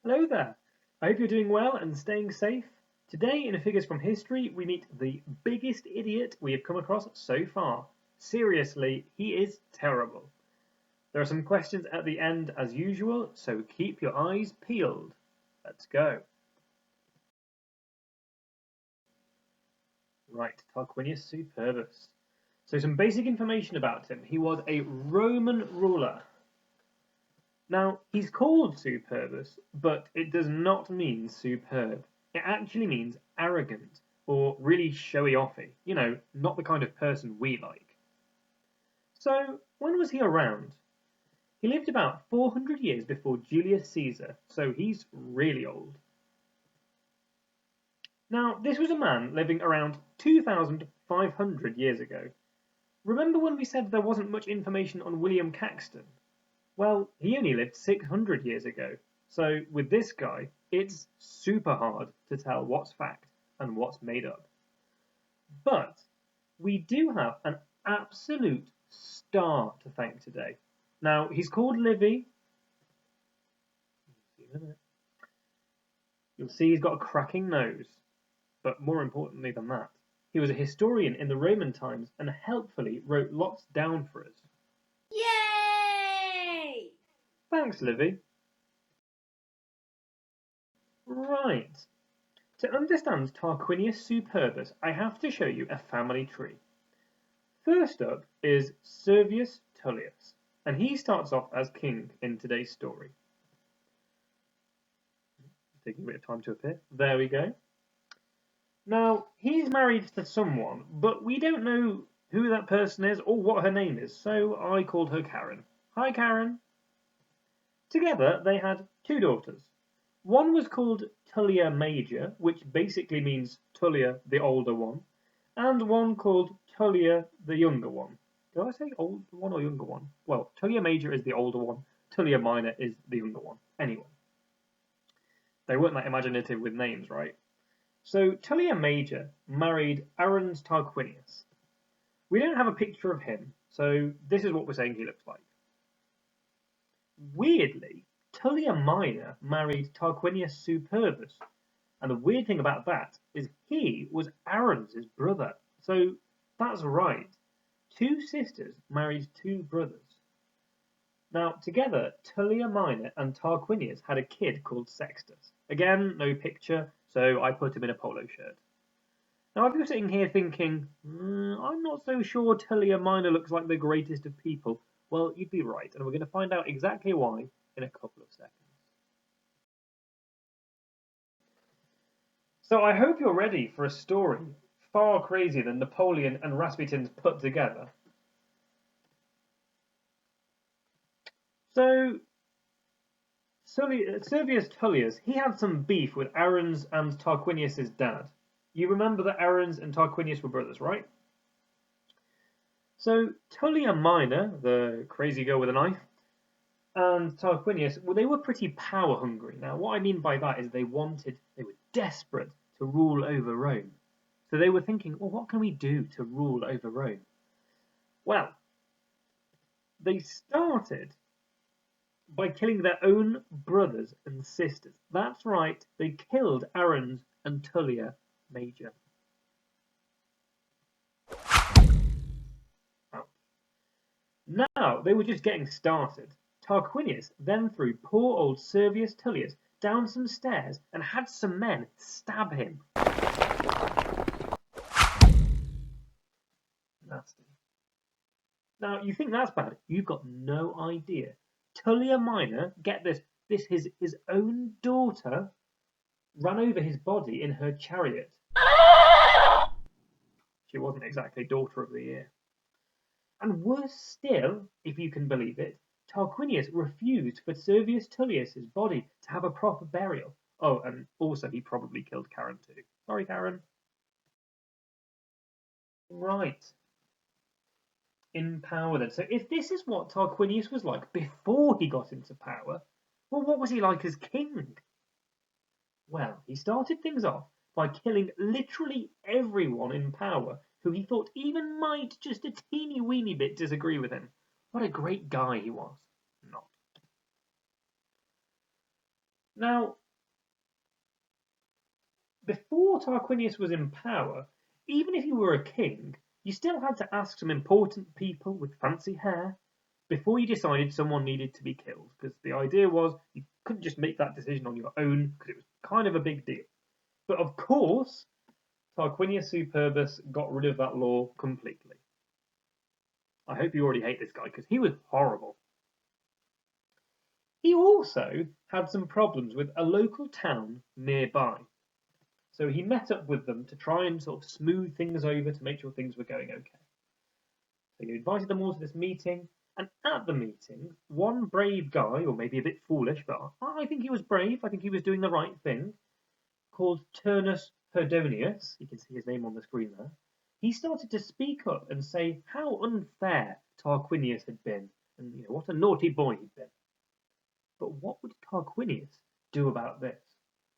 Hello there. I hope you're doing well and staying safe. Today in Figures from History, we meet the biggest idiot we have come across so far. Seriously, he is terrible. There are some questions at the end as usual, so keep your eyes peeled. Let's go. Right, Tarquinius Superbus. So some basic information about him. He was a Roman ruler. Now, he's called Superbus, but it does not mean superb. It actually means arrogant or really showy-offy. You know, not the kind of person we like. So, when was he around? He lived about 400 years before Julius Caesar, so he's really old. Now, this was a man living around 2,500 years ago. Remember when we said there wasn't much information on William Caxton? Well, he only lived 600 years ago, so with this guy, it's super hard to tell what's fact and what's made up. But we do have an absolute star to thank today. Now, he's called Livy. You'll see he's got a cracking nose, but more importantly than that, he was a historian in the Roman times and helpfully wrote lots down for us. Yay! Thanks, Livy. Right. To understand Tarquinius Superbus, I have to show you a family tree. First up is Servius Tullius, and he starts off as king in today's story. Taking a bit of time to appear. There we go. Now, he's married to someone, but we don't know who that person is or what her name is, so I called her Karen. Hi, Karen. Together, they had two daughters. One was called Tullia Major, which basically means Tullia the older one, and one called Tullia the younger one. Did I say old one or younger one? Well, Tullia Major is the older one, Tullia Minor is the younger one. Anyway, they weren't that imaginative with names, right? So Tullia Major married Arruns Tarquinius. We don't have a picture of him, so this is what we're saying he looks like. Weirdly, Tullia Minor married Tarquinius Superbus, and the weird thing about that is he was Arruns' brother. So that's right, two sisters married two brothers. Now, together, Tullia Minor and Tarquinius had a kid called Sextus. Again, no picture, so I put him in a polo shirt. Now, if you're sitting here thinking, I'm not so sure Tullia Minor looks like the greatest of people, well, you'd be right, and we're going to find out exactly why in a couple of seconds. So I hope you're ready for a story far crazier than Napoleon and Rasputin's put together. So, Servius Tullius, he had some beef with Arruns and Tarquinius' dad. You remember that Arruns and Tarquinius were brothers, right? So Tullia Minor, the crazy girl with a knife, and Tarquinius, well, they were pretty power hungry. Now, what I mean by that is they were desperate to rule over Rome. So they were thinking, well, what can we do to rule over Rome? Well, they started by killing their own brothers and sisters. That's right, they killed Arruns and Tullia Major. Now, they were just getting started. Tarquinius then threw poor old Servius Tullius down some stairs and had some men stab him. Nasty. Now, you think that's bad? You've got no idea. Tullia Minor, get this, his own daughter ran over his body in her chariot. She wasn't exactly daughter of the year. And worse still, if you can believe it, Tarquinius refused for Servius Tullius' body to have a proper burial. Oh, and also he probably killed Karen too. Sorry, Karen. Right. In power then. So if this is what Tarquinius was like before he got into power, well, what was he like as king? Well, he started things off by killing literally everyone in power who he thought even might just a teeny weeny bit disagree with him. What a great guy he was. Not. Now, before Tarquinius was in power, even if you were a king, you still had to ask some important people with fancy hair before you decided someone needed to be killed, because the idea was you couldn't just make that decision on your own because it was kind of a big deal. But of course, Tarquinius Superbus got rid of that law completely. I hope you already hate this guy because he was horrible. He also had some problems with a local town nearby. So he met up with them to try and sort of smooth things over to make sure things were going okay. So he invited them all to this meeting, and at the meeting, one brave guy, or maybe a bit foolish, but I think he was brave, I think he was doing the right thing, called Turnus Perdonius, you can see his name on the screen there, he started to speak up and say how unfair Tarquinius had been, and what a naughty boy he'd been. But what would Tarquinius do about this?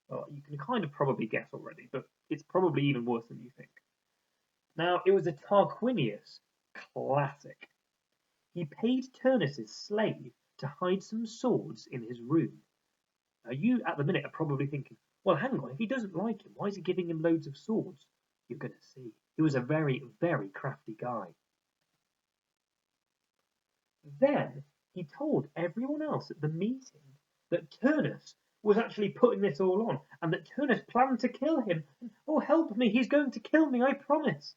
Well, you can kind of probably guess already, but it's probably even worse than you think. Now, it was a Tarquinius classic. He paid Turnus's slave to hide some swords in his room. Now, you at the minute are probably thinking, well, hang on, if he doesn't like him, why is he giving him loads of swords? You're going to see. He was a very, very crafty guy. Then he told everyone else at the meeting that Turnus was actually putting this all on, and that Turnus planned to kill him. Oh, help me, he's going to kill me, I promise.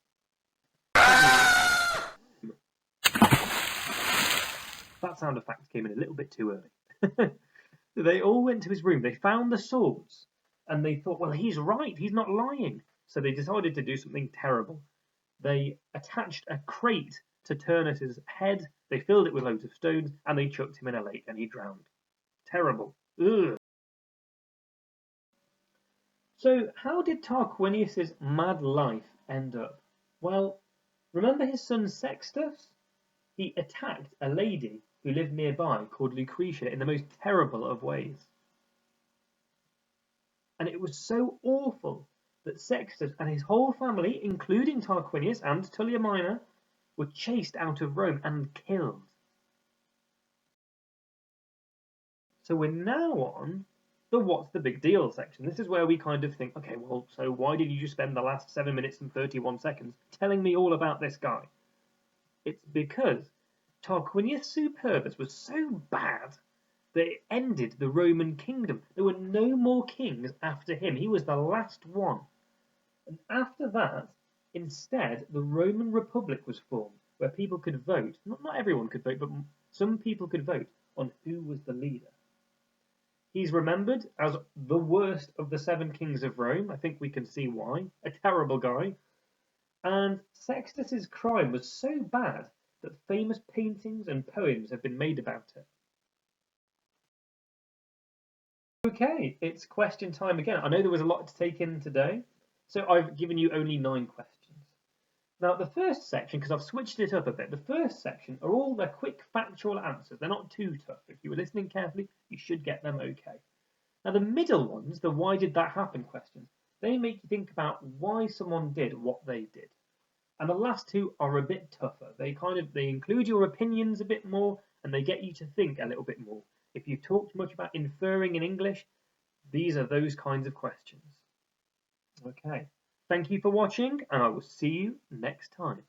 That sound effect came in a little bit too early. They all went to his room, they found the swords, and they thought, well, he's right, he's not lying. So they decided to do something terrible. They attached a crate to Turnus's head, they filled it with loads of stones, and they chucked him in a lake, and he drowned. Terrible. Ugh. So how did Tarquinius's mad life end up? Well, remember his son Sextus? He attacked a lady who lived nearby called Lucretia in the most terrible of ways. And it was so awful that Sextus and his whole family, including Tarquinius and Tullia Minor, were chased out of Rome and killed. So we're now on the what's the big deal section. This is where we kind of think, okay, well, so why did you just spend the last 7 minutes and 31 seconds telling me all about this guy? It's because Tarquinius Superbus was so bad that it ended the Roman kingdom. There were no more kings after him. He was the last one. And after that, instead, the Roman Republic was formed, where people could vote. Not everyone could vote, but some people could vote on who was the leader. He's remembered as the worst of the 7 kings of Rome. I think we can see why. A terrible guy. And Sextus's crime was so bad that famous paintings and poems have been made about it. Okay, it's question time again. I know there was a lot to take in today, so I've given you only 9 questions. Now, the first section, because I've switched it up a bit, the first section are all the quick factual answers. They're not too tough. If you were listening carefully, you should get them okay. Now, the middle ones, the why did that happen questions, they make you think about why someone did what they did. And the last 2 are a bit tougher. They include your opinions a bit more, and they get you to think a little bit more. If you talked much about inferring in English, these are those kinds of questions. Okay. Thank you for watching, and I will see you next time.